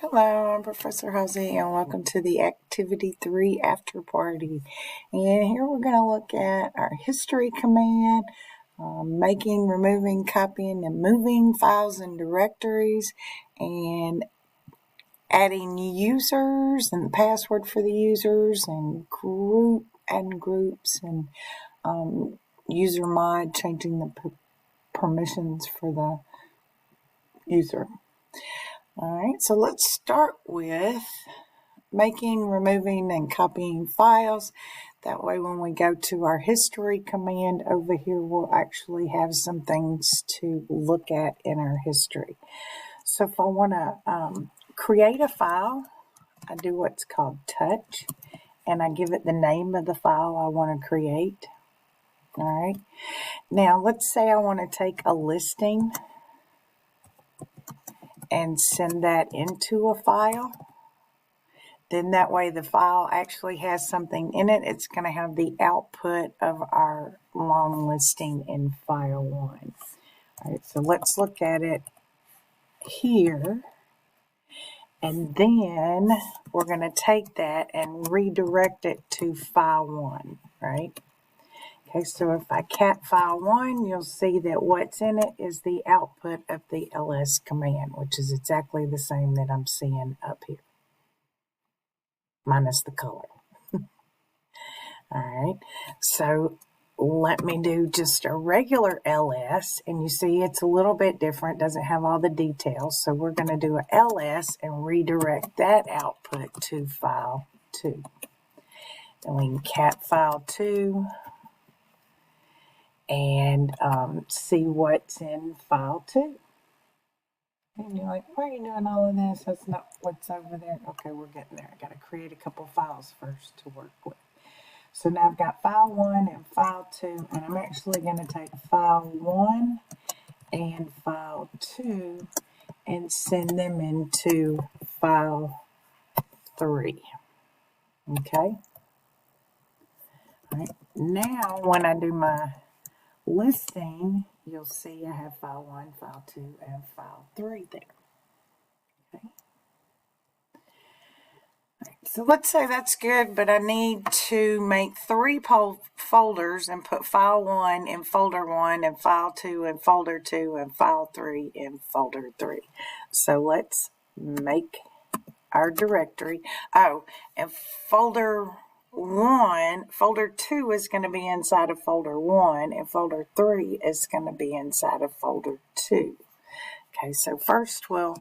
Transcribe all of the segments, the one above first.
Hello, I'm Professor Halsey, and welcome to the Activity 3 After Party. And here we're going to look at our history command, making, removing, copying, and moving files and directories, and adding users and the password for the users, and adding groups, and user mod, changing the permissions for the user. Alright, so let's start with making, removing, and copying files. That way when we go to our history command over here, we'll actually have some things to look at in our history. So if I want to create a file, I do what's called touch, and I give it the name of the file I want to create. Alright, now let's say I want to take a listing and send that into a file. Then that way the file actually has something in it. It's going to have the output of our long listing in file 1. All right, so let's look at it here. And then we're going to take that and redirect it to file 1, right? Okay, so if I cat file 1, you'll see that what's in it is the output of the ls command, which is exactly the same that I'm seeing up here, minus the color. Alright, so let me do just a regular ls, and you see it's a little bit different, doesn't have all the details, so we're going to do a ls and redirect that output to file 2. Then we can cat file 2 and see what's in file 2. And you're like, why are you doing all of this? That's not what's over there. Okay, we're getting there. I got to create a couple files first to work with. So now I've got file 1 and file 2, and I'm actually going to take file 1 and file 2 and send them into file 3. Okay? All right. Now when I do my listing, you'll see I have file 1, file 2, and file 3 there. Okay. So let's say that's good, but I need to make 3 folders and put file 1 in folder 1 and file 2 in folder 2 and file 3 in folder 3. So let's make our directory. Oh, and folder 2 is going to be inside of folder 1 and folder 3 is going to be inside of folder 2. Okay, so first we'll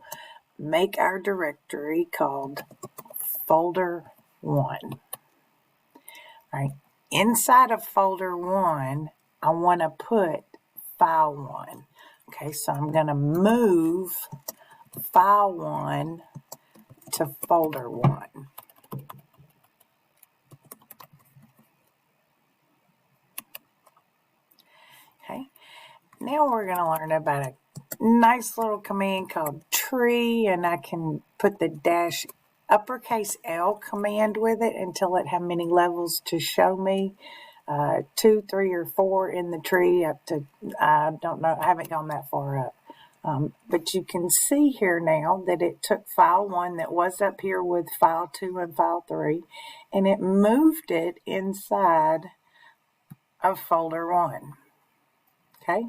make our directory called folder 1. All right. Inside of folder 1, I want to put file 1. Okay, so I'm going to move file 1 to folder 1. Okay, now we're going to learn about a nice little command called tree, and I can put the uppercase L command with it and tell it how many levels to show me, 2, 3, or 4 in the tree up to, I don't know, I haven't gone that far up. But you can see here now that it took file 1 that was up here with file 2 and file 3, and it moved it inside of folder 1. Okay?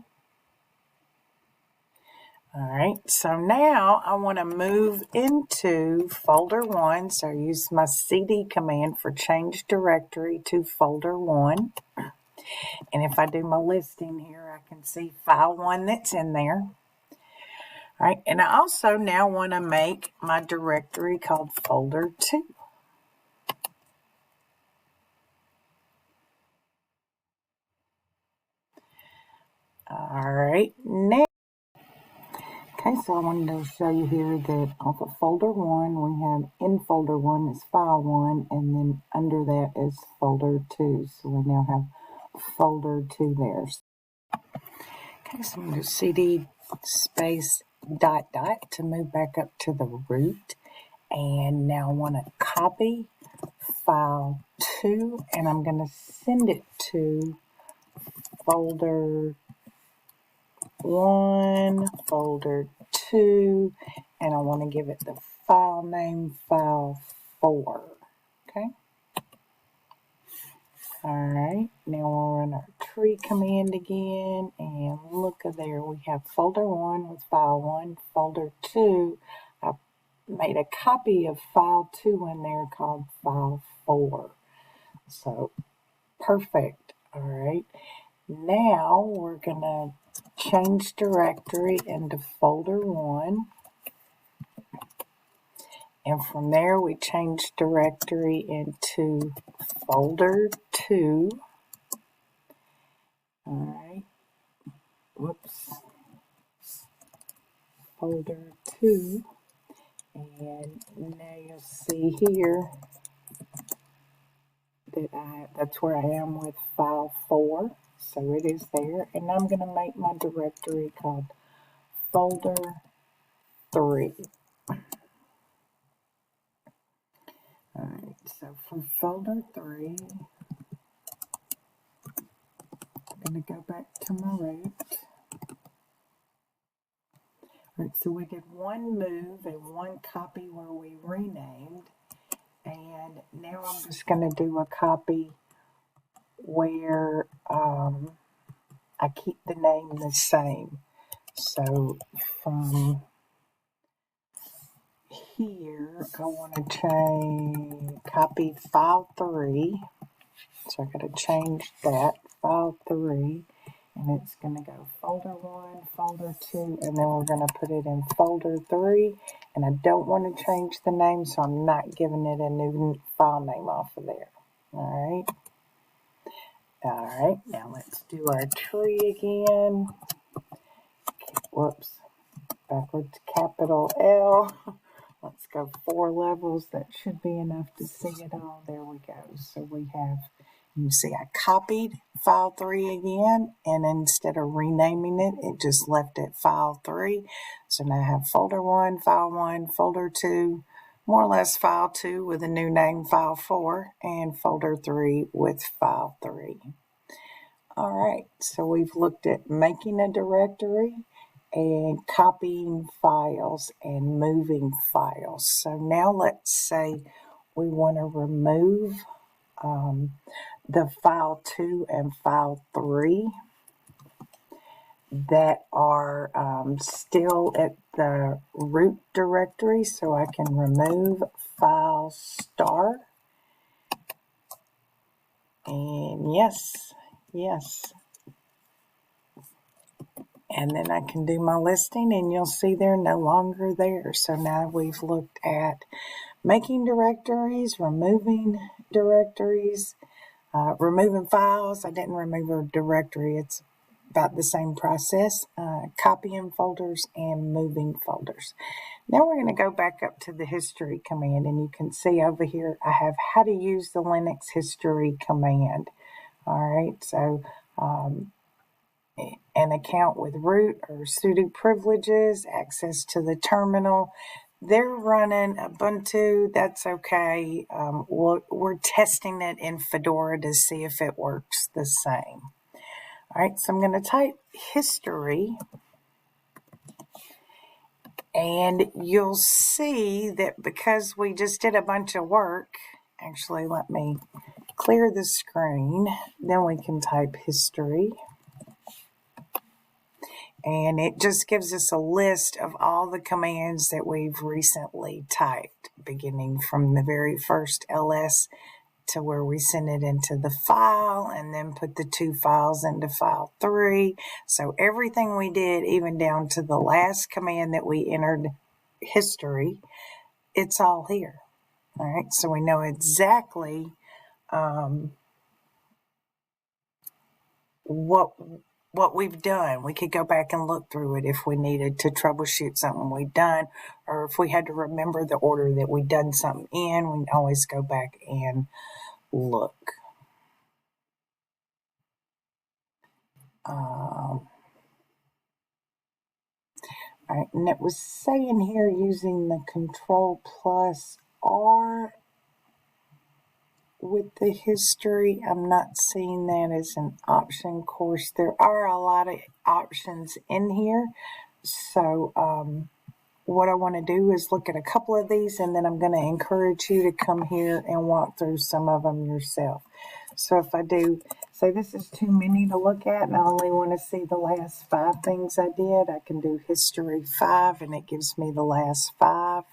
All right, so now I want to move into folder 1, so I use my cd command for change directory to folder 1. And if I do my listing here, I can see file 1 that's in there. All right, and I also now want to make my directory called folder 2. All right, now. Okay, so I wanted to show you here that off of folder 1, we have in folder 1 is file 1, and then under that is folder 2. So we now have folder 2 there. Okay, so I'm going to cd space ... to move back up to the root. And now I want to copy file 2, and I'm going to send it to folder 1, folder 2, and I want to give it the file name file 4. Okay. Alright, now we'll run our tree command again, and look at there, we have folder 1 with file 1, folder 2. I made a copy of file 2 in there called file 4. So, perfect. Alright, now we're going to change directory into folder 1. And from there, we change directory into folder 2. Alright, whoops, folder 2. And now you'll see here that that's where I am with file 4. So it is there. And I'm going to make my directory called folder 3. Alright, so for folder 3, I'm going to go back to my root. Alright, so we did one move and one copy where we renamed. And now I'm just going to do a copy where I keep the name the same. So from here, I want to change, copy file 3. So I got to change that, file 3. And it's going to go folder 1, folder 2, and then we're going to put it in folder 3. And I don't want to change the name, so I'm not giving it a new file name off of there. Alright. Alright, now let's do our tree again. Whoops. Backwards capital L. Let's go 4 levels. That should be enough to see it all. There we go. So we have, you see I copied file 3 again, and instead of renaming it, it just left it file 3. So now I have folder 1, file 1, folder 2, more or less file 2 with a new name file 4, and folder 3 with file 3. Alright, so we've looked at making a directory and copying files and moving files. So now let's say we want to remove the file 2 and file 3 that are still at the root directory. So I can remove file star. And yes. And then I can do my listing, and you'll see they're no longer there. So now we've looked at making directories, removing directories, removing files. I didn't remove a directory. It's about the same process. Copying folders and moving folders. Now we're going to go back up to the history command, and you can see over here I have how to use the Linux history command. All right, so an account with root or sudo privileges, access to the terminal. They're running Ubuntu, that's okay. We're testing it in Fedora to see if it works the same. All right, so I'm going to type history, and you'll see that because we just did a bunch of work, actually let me clear the screen, then we can type history. And it just gives us a list of all the commands that we've recently typed, beginning from the very first ls to where we send it into the file and then put the 2 files into file 3. So everything we did, even down to the last command that we entered history, it's all here. All right, so we know exactly what we've done. We could go back and look through it if we needed to troubleshoot something we've done, or if we had to remember the order that we've done something in, we can always go back and look. All right, and it was saying here using the Control plus R with the history. I'm not seeing that as an option. Of course, there are a lot of options in here. So what I want to do is look at a couple of these, and then I'm going to encourage you to come here and walk through some of them yourself. So if I do, say this is too many to look at and I only want to see the last 5 things I did, I can do history 5 and it gives me the last 5.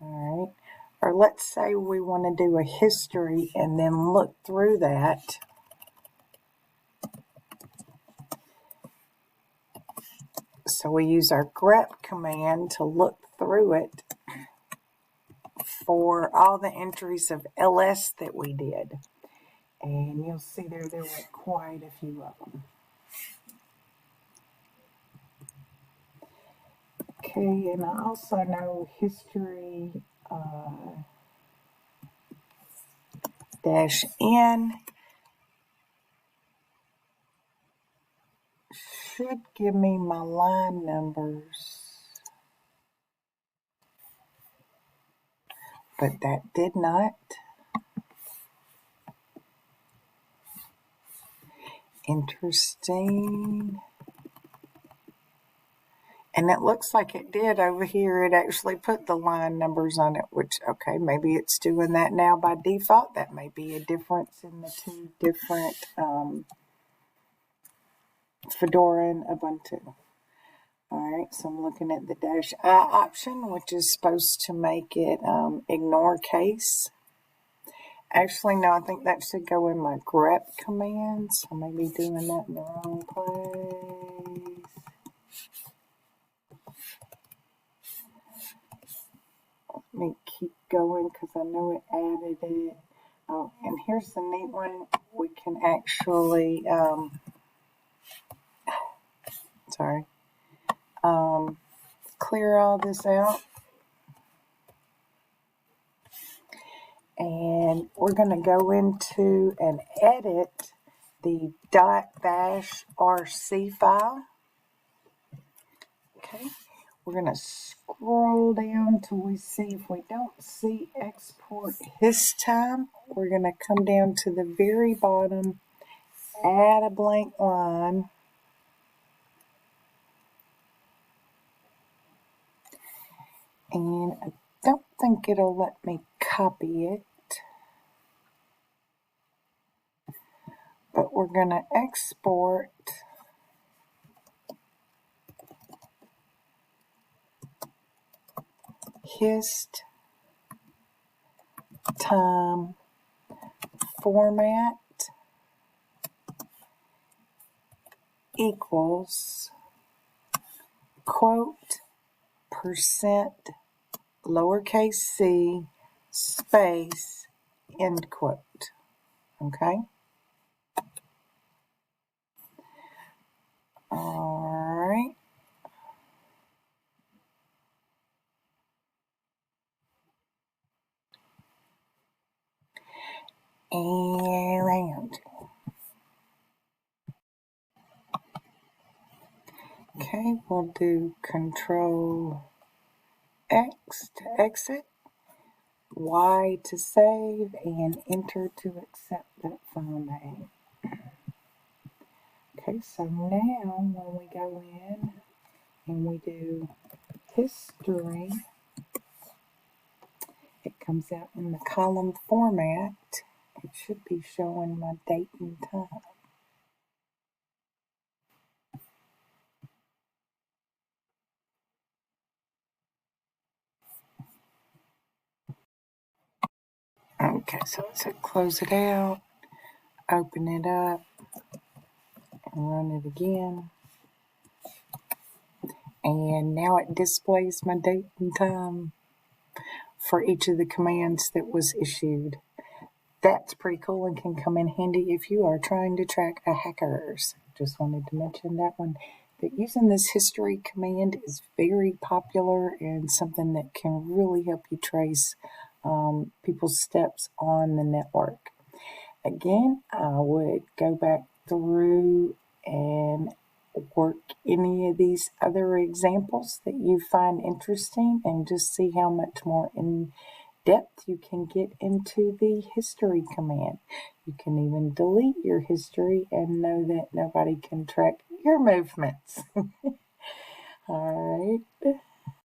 All right. Or let's say we want to do a history and then look through that. So we use our grep command to look through it for all the entries of LS that we did. And you'll see there were quite a few of them. Okay, and I also know history -N should give me my line numbers, but that did not. Interesting. And it looks like it did over here. It actually put the line numbers on it, which, okay, maybe it's doing that now by default. That may be a difference in the 2 different Fedora and Ubuntu. All right, so I'm looking at the -I option, which is supposed to make it ignore case. Actually, no, I think that should go in my grep command, so maybe doing that in the wrong place. Let me keep going because I know it added it. Oh, and here's the neat one. We can actually, clear all this out. And we're going to go into and edit the .-rc file. Okay, we're going to scroll down till we see, if we don't see export this time, we're going to come down to the very bottom, add a blank line, and I don't think it'll let me copy it, but we're going to export hist time format equals quote percent lowercase c space end quote. Okay. All right. And okay, we'll do Control X to exit, Y to save, and Enter to accept that file name. Okay, so now when we go in and we do history, it comes out in the column format. It should be showing my date and time. Okay, so let's close it out, open it up, and run it again. And now it displays my date and time for each of the commands that was issued. That's pretty cool and can come in handy if you are trying to track a hackers. Just wanted to mention that one. That using this history command is very popular and something that can really help you trace people's steps on the network. Again, I would go back through and work any of these other examples that you find interesting and just see how much more in depth you can get into the history command. You can even delete your history and know that nobody can track your movements. All right.